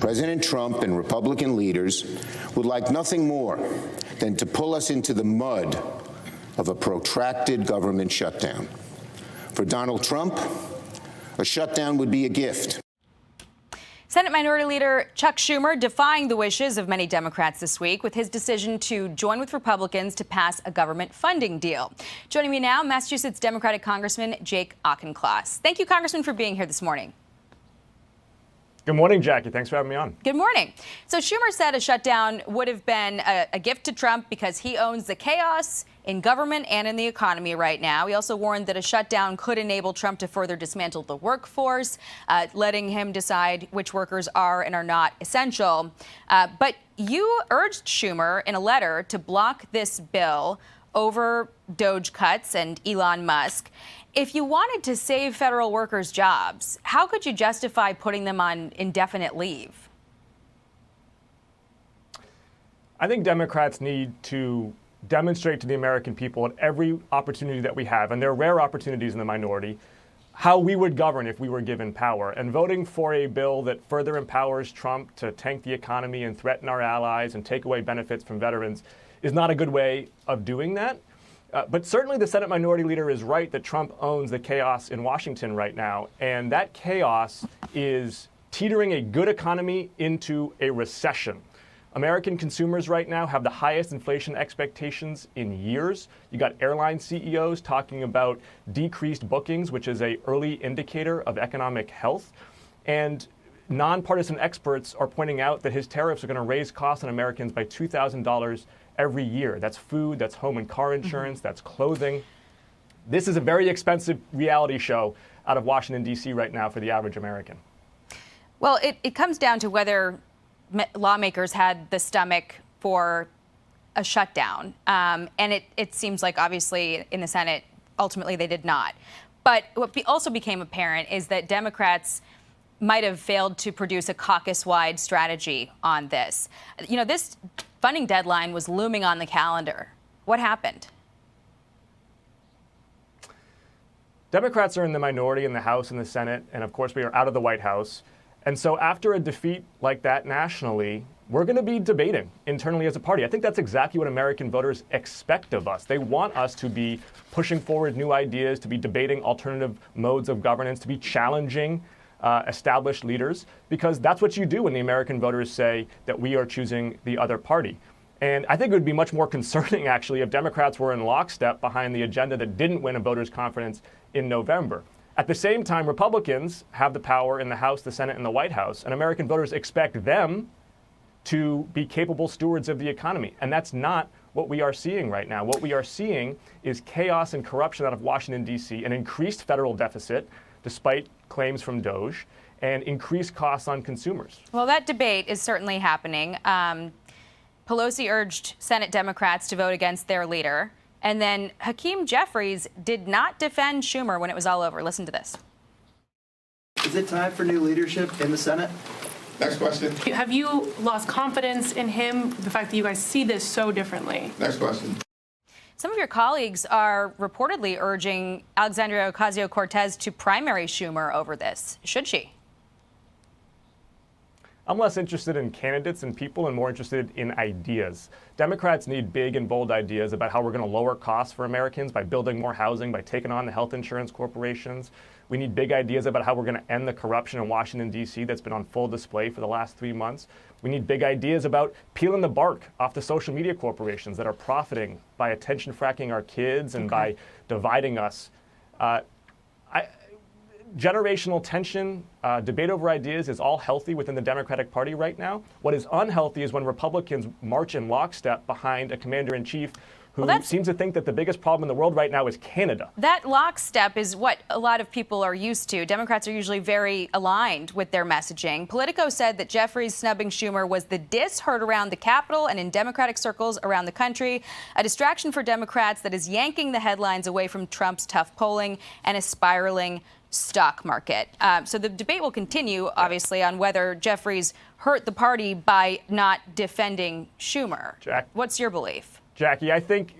President Trump and Republican leaders would like nothing more than to pull us into the mud of a protracted government shutdown. For Donald Trump, a shutdown would be a gift. Senate Minority Leader Chuck Schumer defying the wishes of many Democrats this week with his decision to join with Republicans to pass a government funding deal. Joining me now, Massachusetts Democratic Congressman Jake Auchincloss. Thank you, Congressman, for being here this morning. Good morning, Jackie. Thanks for having me on. Good morning. So Schumer said a shutdown would have been a gift to Trump because he owns the chaos in government and in the economy right now. He also warned that a shutdown could enable Trump to further dismantle the workforce, letting him decide which workers are and are not essential. But you urged Schumer in a letter to block this bill over DOGE cuts and Elon Musk. If you wanted to save federal workers' jobs, how could you justify putting them on indefinite leave? I think Democrats need to demonstrate to the American people at every opportunity that we have, and there are rare opportunities in the minority, how we would govern if we were given power. And voting for a bill that further empowers Trump to tank the economy and threaten our allies and take away benefits from veterans is not a good way of doing that. But certainly the Senate Minority Leader is right that Trump owns the chaos in Washington right now. And that chaos is teetering a good economy into a recession. American consumers right now have the highest inflation expectations in years. You got airline CEOs talking about decreased bookings, which is an early indicator of economic health. And nonpartisan experts are pointing out that his tariffs are going to raise costs on Americans by $2,000 every year. That's food, that's home and car insurance, that's clothing. This is a very expensive reality show out of Washington, D.C. right now for the average American. Well, it comes down to whether lawmakers had the stomach for a shutdown. And it seems like, obviously, in the Senate, ultimately they did not. But what also became apparent is that Democrats might have failed to produce a caucus-wide strategy on this. You know, this funding deadline was looming on the calendar. What happened? Democrats are in the minority in the House and the Senate, and of course we are out of the White House. And so after a defeat like that nationally, we're going to be debating internally as a party. I think that's exactly what American voters expect of us. They want us to be pushing forward new ideas, to be debating alternative modes of governance, to be challenging established leaders, because that's what you do when the American voters say that we are choosing the other party. And I think it would be much more concerning, actually, if Democrats were in lockstep behind the agenda that didn't win a voters' confidence in November. At the same time, Republicans have the power in the House, the Senate, and the White House, and American voters expect them to be capable stewards of the economy. And that's not what we are seeing right now. What we are seeing is chaos and corruption out of Washington, D.C., an increased federal deficit, despite claims from DOGE, and increased costs on consumers. Well, that debate is certainly happening. Pelosi urged Senate Democrats to vote against their leader. And then Hakeem Jeffries did not defend Schumer when it was all over. Listen to this. Is it time for new leadership in the Senate? Next question. Have you lost confidence in him, the fact that you guys see this so differently? Next question. Some of your colleagues are reportedly urging Alexandria Ocasio-Cortez to primary Schumer over this. Should she? I'm less interested in candidates and people and more interested in ideas. Democrats need big and bold ideas about how we're going to lower costs for Americans by building more housing, by taking on the health insurance corporations. We need big ideas about how we're going to end the corruption in Washington, D.C. that's been on full display for the last 3 months. We need big ideas about peeling the bark off the social media corporations that are profiting by attention fracking our kids and by dividing us. Generational tension, debate over ideas is all healthy within the Democratic Party right now. What is unhealthy is when Republicans march in lockstep behind a commander-in-chief who seems to think that the biggest problem in the world right now is Canada. That lockstep is what a lot of people are used to. Democrats are usually very aligned with their messaging. Politico said that Jeffries snubbing Schumer was the diss heard around the Capitol and in Democratic circles around the country, a distraction for Democrats that is yanking the headlines away from Trump's tough polling and a spiraling stock market. So the debate will continue, obviously, on whether Jeffries hurt the party by not defending Schumer. What's your belief? Jackie, I think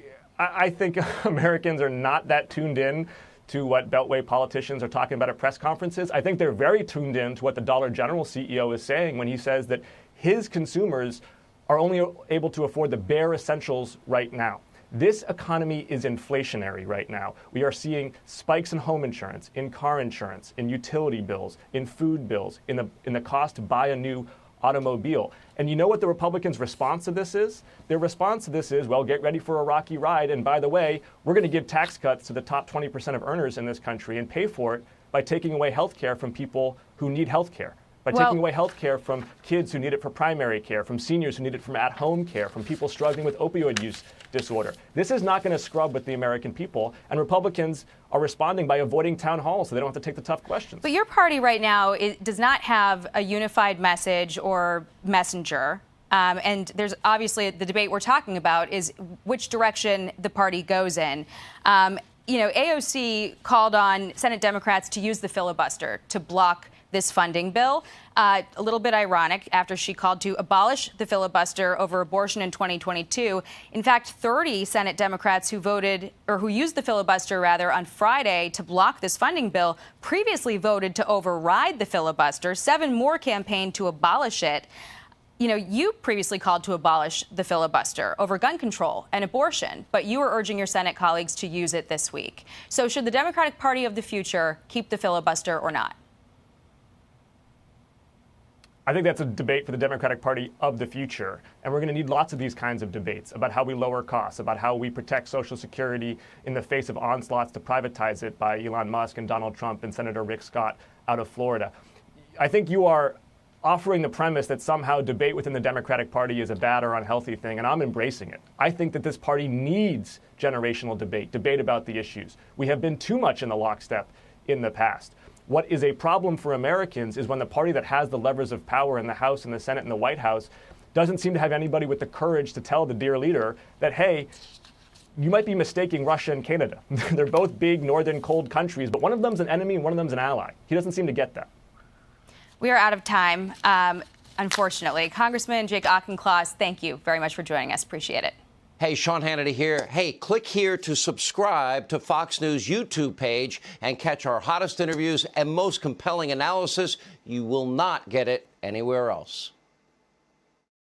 Americans are not that tuned in to what Beltway politicians are talking about at press conferences. I think they're very tuned in to what the Dollar General CEO is saying when he says that his consumers are only able to afford the bare essentials right now. This economy is inflationary right now. We are seeing spikes in home insurance, in car insurance, in utility bills, in food bills, in the cost to buy a new automobile. And you know what the Republicans' response to this is? Their response to this is, well, get ready for a rocky ride. And by the way, we're going to give tax cuts to the top 20% of earners in this country and pay for it by taking away health care from people who need health care. By taking away health care from kids who need it for primary care, from seniors who need it from at-home care, from people struggling with opioid use disorder. This is not going to scrub with the American people, and Republicans are responding by avoiding town halls so they don't have to take the tough questions. But your party right now does not have a unified message or messenger. And there's obviously the debate we're talking about is which direction the party goes in. AOC called on Senate Democrats to use the filibuster to block this funding bill. A little bit ironic after she called to abolish the filibuster over abortion in 2022. In fact, 30 Senate Democrats who used the filibuster on Friday to block this funding bill previously voted to override the filibuster. 7 more campaigned to abolish it. You previously called to abolish the filibuster over gun control and abortion, but you are urging your Senate colleagues to use it this week. So should the Democratic Party of the future keep the filibuster or not? I think that's a debate for the Democratic Party of the future. And we're going to need lots of these kinds of debates about how we lower costs, about how we protect Social Security in the face of onslaughts to privatize it by Elon Musk and Donald Trump and Senator Rick Scott out of Florida. I think you are offering the premise that somehow debate within the Democratic Party is a bad or unhealthy thing, and I'm embracing it. I think that this party needs generational debate about the issues. We have been too much in the lockstep in the past. What is a problem for Americans is when the party that has the levers of power in the House and the Senate and the White House doesn't seem to have anybody with the courage to tell the dear leader that, hey, you might be mistaking Russia and Canada. They're both big, northern, cold countries, but one of them's an enemy and one of them's an ally. He doesn't seem to get that. We are out of time, unfortunately. Congressman Jake Auchincloss, thank you very much for joining us. Appreciate it. Hey, Sean Hannity here. Hey, click here to subscribe to Fox News YouTube page and catch our hottest interviews and most compelling analysis. You will not get it anywhere else.